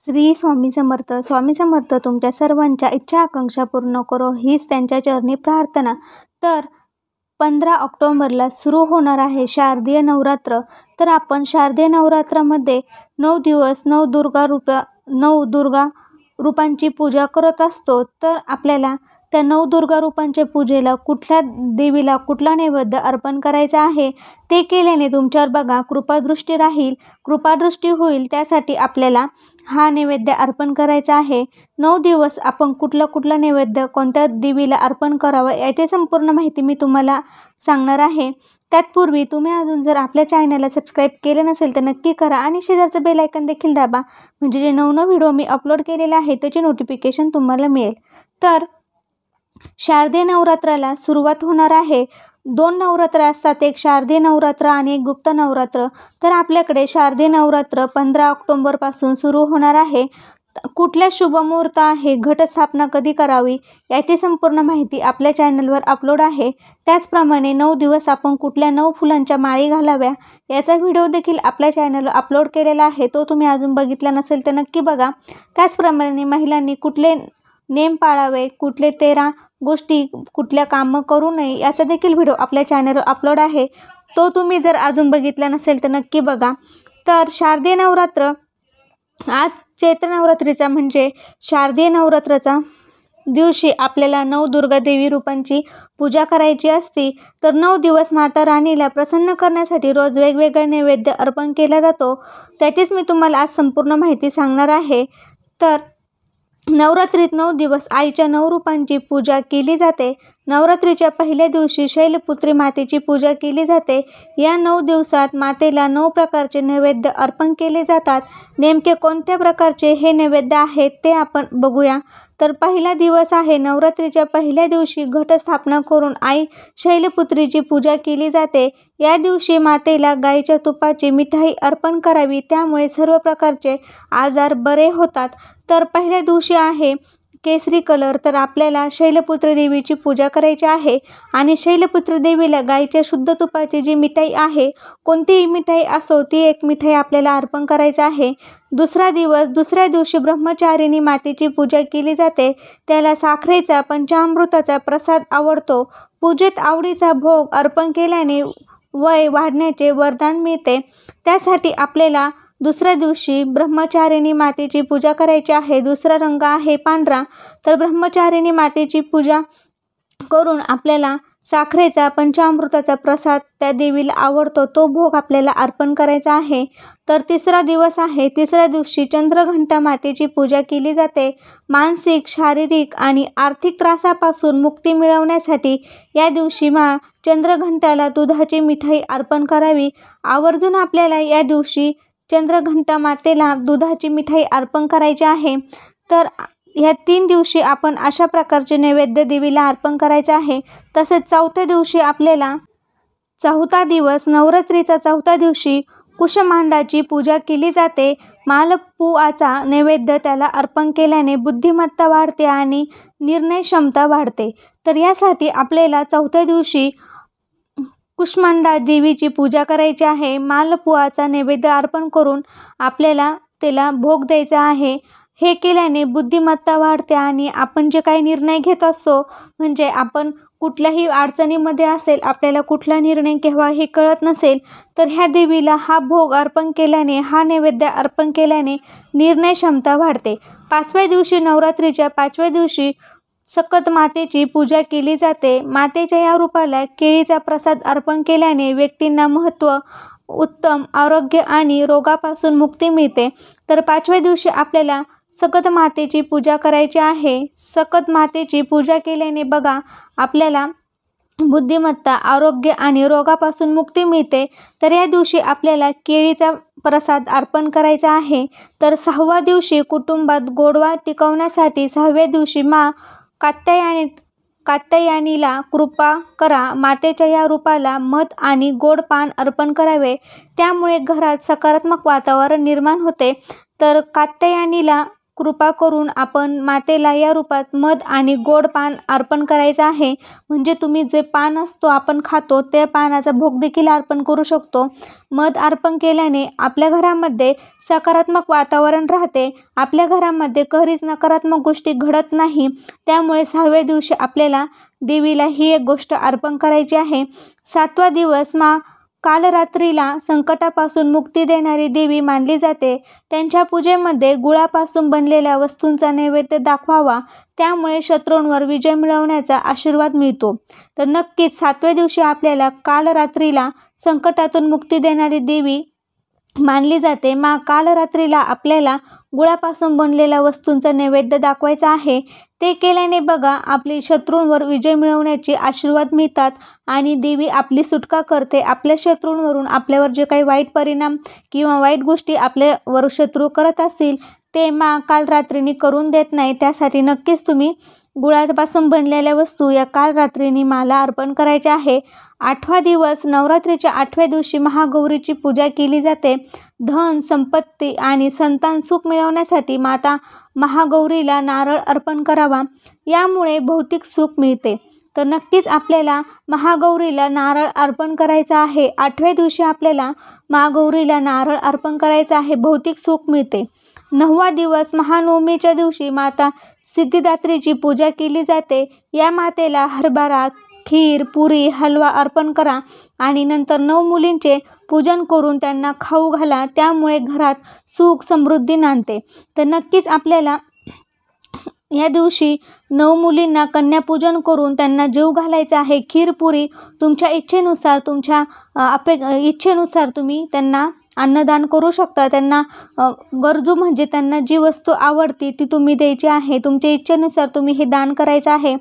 श्री स्वामी समर्थ. स्वामी समर्थ तुमच्या सर्वांच्या इच्छा आकांक्षा पूर्ण करो हीच त्यांच्या चरणी प्रार्थना. तर 15 ऑक्टोबरला सुरू होणार आहे शारदीय नवरात्र. तर आपण शारदीय नवरात्रामध्ये 9 दिवस 9 दुर्गा रूपांची पूजा करत असतो. तर आपल्याला त्या 9 दुर्गा रूपांच्या पूजेला कुठल्या देवीला कुठला नैवेद्य अर्पण करायचा आहे ते केल्याने तुमच्यावर बघा कृपादृष्टी राहील, कृपादृष्टी होईल. त्यासाठी आपल्याला हा नैवेद्य अर्पण करायचा आहे. 9 दिवस आपण कुठला नैवेद्य कोणत्या देवीला अर्पण करावं याची संपूर्ण माहिती मी तुम्हाला सांगणार आहे. त्यापूर्वी तुम्ही अजून जर आपल्या चॅनलला सबस्क्राईब केले नसेल तर नक्की करा आणि शेजारचं बेल आयकॉन देखील दाबा, म्हणजे जे नवनवीन व्हिडिओ मी अपलोड केलेले आहे त्याचे नोटिफिकेशन तुम्हाला मिळेल. तर शारदीय नवरात्राला सुरुवात होणार आहे. 2 नवरात्र असतात, एक शारदीय नवरात्र आणि एक गुप्त नवरात्र. तर आपल्याकडे शारदीय नवरात्र 15 ऑक्टोबरपासून सुरू होणार आहे. कुठल्या शुभमुहूर्त आहे, घटस्थापना कधी करावी याची संपूर्ण माहिती आपल्या चॅनलवर अपलोड आहे. त्याचप्रमाणे 9 दिवस आपण कुठल्या 9 फुलांच्या माळी घालाव्या याचा व्हिडिओ देखील आपल्या चॅनलवर अपलोड केलेला आहे. तो तुम्ही अजून बघितला नसेल तर नक्की बघा. त्याचप्रमाणे महिलांनी कुठले नेम पाळावे, कुठले 13 गोष्टी कुठल्या कामं करू नये याचा देखील व्हिडिओ आपल्या चॅनलवर अपलोड आहे. तो तुम्ही जर अजून बघितला नसेल तर नक्की बघा. तर शारदीय नवरात्र आज चैत्र नवरात्रीचा म्हणजे शारदीय नवरात्राचा दिवशी आपल्याला 9 दुर्गा देवी रूपांची पूजा करायची असती. तर 9 दिवस माता राणीला प्रसन्न करण्यासाठी रोज वेगवेगळा नैवेद्य अर्पण केला जातो. त्याचीच मी तुम्हाला आज संपूर्ण माहिती सांगणार आहे. तर नवरात्रीत 9 दिवस आईच्या 9 रूपांची पूजा केली जाते. नवरात्रीच्या पहिल्या दिवशी शैलपुत्री मातेची पूजा केली जाते. या 9 दिवसात मातेला 9 प्रकारचे नैवेद्य अर्पण केले जातात. नेमके कोणत्या प्रकारचे हे नैवेद्य आहेत ते आपण बघूया. तर पहिला दिवस आहे नवरात्रीच्या पहिल्या दिवशी घटस्थापना करून आई शैलपुत्रीची पूजा केली जाते. या दिवशी मातेला गाईच्या तुपाची मिठाई अर्पण करावी, त्यामुळे सर्व प्रकारचे आजार बरे होतात. तर पहिल्या दिवशी आहे केसरी कलर. तर आपल्याला शैलपुत्री देवीची पूजा करायची आहे आणि शैलपुत्री देवीला गाईच्या शुद्ध तुपाची जी मिठाई आहे, कोणतीही मिठाई असो ती एक मिठाई आपल्याला अर्पण करायचं आहे. दुसऱ्या दिवशी ब्रह्मचारिणी मातेची पूजा केली जाते. त्याला साखरेचा पंचामृताचा प्रसाद आवडतो. पूजेत आवडीचा भोग अर्पण केल्याने वय वाढण्याचे वरदान मिळते. त्यासाठी आपल्याला दुसऱ्या दिवशी ब्रह्मचारिणी मातेची पूजा करायची आहे. दुसरा रंग आहे पांढरा. तर ब्रह्मचारिणी मातेची पूजा करून आपल्याला साखरेचा पंचामृताचा प्रसाद त्या देवीला आवडतो तो भोग आपल्याला अर्पण करायचा आहे. तर तिसरा दिवस आहे. तिसऱ्या दिवशी चंद्रघंटा मातेची पूजा केली जाते. मानसिक, शारीरिक आणि आर्थिक त्रासापासून मुक्ती मिळवण्यासाठी या दिवशी चंद्रघंटाला दुधाची मिठाई अर्पण करावी. आवर्जून आपल्याला या दिवशी चंद्रघंटा मातेला दुधाची मिठाई अर्पण करायची आहे. तर ह्या 3 दिवशी आपण अशा प्रकारचे नैवेद्य देवीला अर्पण करायचे आहे. तसेच चौथ्या दिवशी आपल्याला नवरात्रीचा चौथ्या दिवशी कुशमांडाची पूजा केली जाते. मालपुआचा नैवेद्य त्याला अर्पण केल्याने बुद्धिमत्ता वाढते आणि निर्णय क्षमता वाढते. तर यासाठी आपल्याला चौथ्या दिवशी कुष्मांडा देवीची पूजा करायची आहे. मालपुआचा नैवेद्य अर्पण करून आपल्याला त्याला भोग द्यायचा आहे. हे केल्याने बुद्धिमत्ता वाढते आणि आपण जे काही निर्णय घेत असतो, म्हणजे आपण कुठल्याही अडचणीमध्ये असेल, आपल्याला कुठला निर्णय घ्यावा हे कळत नसेल, तर ह्या देवीला हा भोग अर्पण केल्याने, हा नैवेद्य अर्पण केल्याने निर्णय क्षमता वाढते. नवरात्रीच्या 5व्या दिवशी सकत मातेची पूजा केली जाते. मातेच्या या रूपाला केळीचा प्रसाद अर्पण केल्याने व्यक्तींना उत्तम आरोग्य आणि रोगापासून मुक्ती मिळते. तर 5व्या दिवशी आपल्याला सकत मातेची पूजा करायची आहे. सकत मातेची पूजा केल्याने बघा आपल्याला बुद्धिमत्ता, आरोग्य आणि रोगापासून मुक्ती मिळते. तर या दिवशी आपल्याला केळीचा प्रसाद अर्पण करायचा आहे. तर 6व्या दिवशी कुटुंबात गोडवा टिकवण्यासाठी 6व्या दिवशी कात्यायनीला कृपा करा. मातेच्या या रूपाला मध आणि गोड पान अर्पण करावे, त्यामुळे घरात सकारात्मक वातावरण निर्माण होते. तर कात्यायनीला कृपा करून आपण मातेला या रूपात मध आणि गोड पान अर्पण करायचं आहे. म्हणजे तुम्ही जे पान असतो आपण खातो त्या पानाचा भोग देखील अर्पण करू शकतो. मध अर्पण केल्याने आपल्या घरामध्ये सकारात्मक वातावरण राहते. आपल्या घरामध्ये कधीच नकारात्मक गोष्टी घडत नाही. त्यामुळे 6व्या दिवशी आपल्याला देवीला ही एक गोष्ट अर्पण करायची आहे. 7वा दिवस कालरात्रीला संकटापासून मुक्ती देणारी देवी मानली जाते. त्यांच्या पूजेमध्ये गुळापासून बनलेल्या वस्तूंचा नैवेद्य दाखवावा. त्यामुळे शत्रूंवर विजय मिळवण्याचा आशीर्वाद मिळतो. तर नक्कीच 7व्या दिवशी आपल्याला कालरात्रीला संकटातून मुक्ती देणारी देवी मानली जाते. कालरात्रीला आपल्याला गुळापासून बनलेल्या वस्तूंचा नैवेद्य दाखवायचा आहे. ते केल्याने बघा आपली शत्रूंवर विजय मिळवण्याचे आशीर्वाद मिळतात आणि देवी आपली सुटका करते. आपल्या शत्रूंवरून आपल्यावर जे काही वाईट परिणाम किंवा वाईट गोष्टी आपल्यावर शत्रू करत असतील ते कालरात्रीनी करून देत नाही. त्यासाठी नक्कीच तुम्ही गुळापासून बनलेल्या वस्तू या कालरात्रीनी मला अर्पण करायच्या आहे. 8वा दिवस नवरात्रीच्या 8व्या दिवशी महागौरीची पूजा केली जाते. धन, संपत्ती आणि संतान सुख मिळवण्यासाठी माता महागौरीला नारळ अर्पण करावा. यामुळे भौतिक सुख मिळते. तर नक्कीच आपल्याला महागौरीला नारळ अर्पण करायचा आहे. 8व्या दिवशी आपल्याला महागौरीला नारळ अर्पण करायचा आहे. भौतिक सुख मिळते. 9वा दिवस महानवमीच्या दिवशी माता सिद्धिदात्रीची पूजा केली जाते. या मातेला हरभरा, खीर, पुरी, हलवा अर्पण करा आणि नंतर 9 मुलींचे पूजन करून त्यांना खाऊ घाला. त्यामुळे घरात सुख समृद्धी नांदते. तर नक्कीच आपल्याला या दिवशी 9 मुलींना कन्यापूजन करून त्यांना जेवू घालायचं आहे. खीर, पुरी तुमच्या इच्छेनुसार इच्छेनुसार तुम्ही त्यांना अन्नदान करू शकता. त्यांना गरजू म्हणजे त्यांना जी वस्तू आवडती ती तुम्ही द्यायची आहे. तुमच्या इच्छेनुसार तुम्ही हे दान करायचं आहे.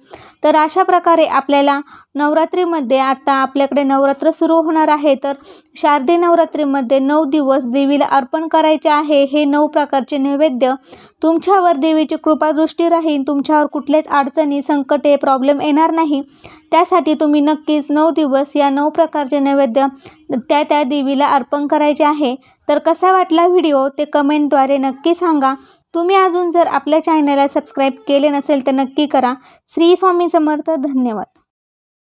तर अशा प्रकारे आपल्याला नवरात्रीमध्ये आता आपल्याकडे नवरात्र सुरू होणार आहे. तर शारदीय नवरात्रीमध्ये 9 दिवस देवीला अर्पण करायचे आहे. हे 9 प्रकारचे नैवेद्य तुमच्यावर देवीची कृपादृष्टी राहील. तुमच्यावर कुठल्याच अडचणी, संकटे, प्रॉब्लेम येणार नाही. त्यासाठी तुम्ही नक्कीच 9 दिवस या 9 प्रकारचे नैवेद्य त्या देवीला अर्पण करायचे आहे. तर कसा वाटला व्हिडिओ ते कमेंटद्वारे नक्की सांगा. तुम्ही अजून जर आपल्या चॅनलला सबस्क्राईब केले नसेल तर नक्की करा. श्री स्वामी समर्थ. धन्यवाद.